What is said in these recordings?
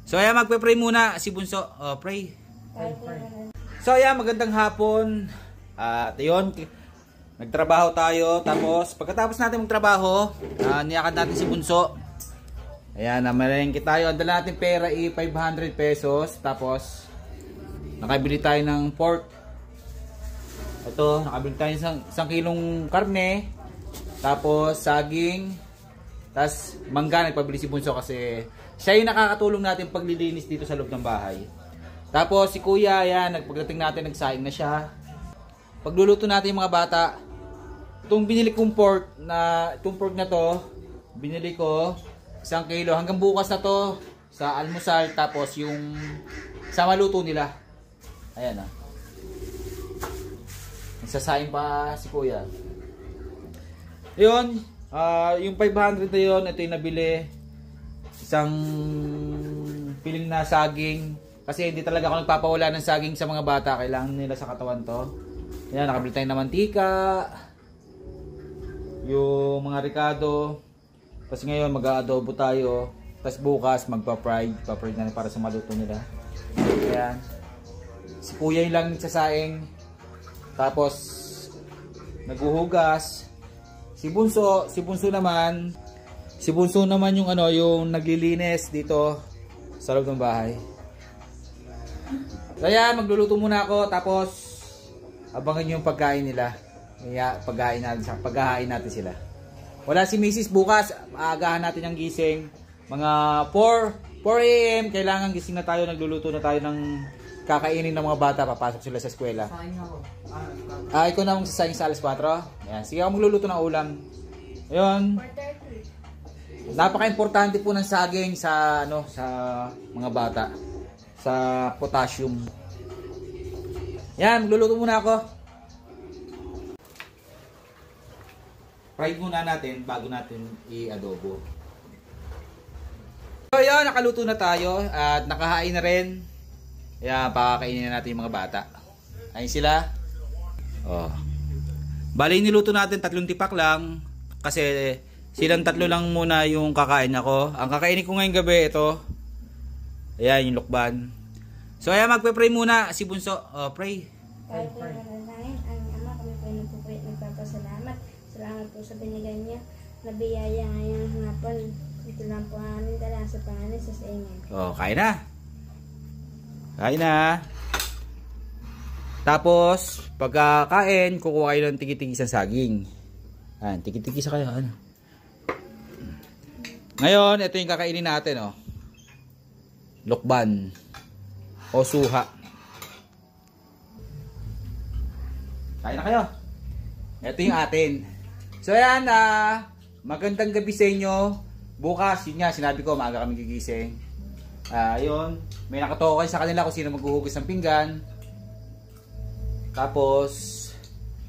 So ayan, magpe-pray muna si Bunso. Oh, pray. So ayan, magandang hapon. At yun, nagtrabaho tayo. Tapos pagkatapos natin magtrabaho, niyakad natin si Bunso. Ayan, namalengke tayo. Ang dala natin pera 500 pesos. Tapos nakabili tayo ng pork. Ito, nakabili tayo ng isang kilong karne. Tapos saging. Tapos mangga, nagpabili si Bunso kasi siya yung nakakatulong natin paglilinis dito sa loob ng bahay. Tapos si Kuya, ayan, pagdating natin nagsaing na siya. Pagluluto natin yung mga bata. Itong binili kong pork na to, binili ko 1 kilo. Hanggang bukas na to sa almusal. Tapos yung sa maluto nila. Ayan ah. Nagsasaing pa si Kuya. Yun, yung 500 na yun, ito yung nabili. Isang piling na saging. Kasi hindi talaga ako nagpapawala ng saging sa mga bata. Kailangan nila sa katawan to. Ayan, nakabili tayo ng mantika. Yung mga ricado. Tapos ngayon mag-aadobo tayo. Tapos bukas magpa-fried. Pa-fried na para sa maluto nila. Ayan. Si Kuya yung lang nagsasaing. Tapos naghuhugas. Si Bunso naman yung yung naglilinis dito sa loob ng bahay. Kaya magluluto muna ako tapos abangan yung pagkain nila. Kaya paghahain natin sila. Wala si Mrs. bukas, aagahan natin ang gising. Mga 4 AM kailangan gising na tayo, nagluluto na tayo ng kakainin ng mga bata, papasok sila sa eskwela. Ikaw na mong sasayang sa alas 4. Ayan, sige ako magluluto ng ulam. Ayun. Napaka-importante po ng saging sa sa mga bata. Sa potassium. Yan, magluluto muna ako. Fried muna natin bago natin i-adobo. So yun, nakaluto na tayo at nakahain na rin. Ayan, pakakainin na natin yung mga bata. Ayun sila. Oh. Bali, niluto natin 3 tipak lang kasi silang 3 lang muna yung kakain ako. Ang kakainin ko ngayong gabi, ito. Ayan, yung lukban. So, ayan, magpe-pray muna si Bunso. Oh, pray. Tayo po na nanangin. Ang Ama, kami po nagpupray at nagpapasalamat. Salamat po sa binigay niya na biyaya ngayong hapon. Ito lang po ang aming dala sa pangalan sa Amen. Oh, kain na. Kain na. Tapos, pagkakain, kukuha kayo ng tiki-tiki sa saging. Ayan, tiki-tiki sa kayo. Ano? Ngayon, ito yung kakainin natin, oh. Lukban. O suha. Kain na kayo. Ito yung atin. So, ayan, magandang gabi sa inyo. Bukas, yun nga, sinabi ko, maaga kami gigising. Ayun, may nakatoko kayo sa kanila kung sino maghuhugas ng pinggan. Tapos,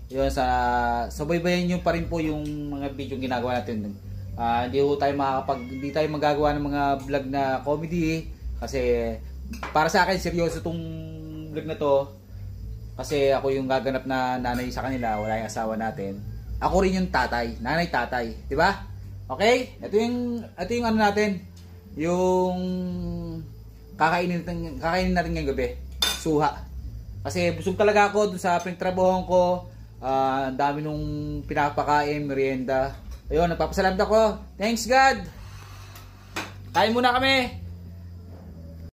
yun, sabaybayan nyo pa rin po yung mga video ginagawa natin. Hindi tayo magagawa ng mga vlog na comedy kasi para sa akin seryoso tong vlog na to kasi ako yung gaganap na nanay sa kanila, wala yung asawa natin. Ako rin yung tatay, nanay-tatay, di ba? Okay? Ito yung ano natin, yung kakainin natin ngayong gabi, suha. Kasi busog talaga ako dun sa pinagtrabahoan ko. Ang dami nung pinapakain, merienda. Ayun, nagpapasalamat ako. Thanks God. Kain muna kami.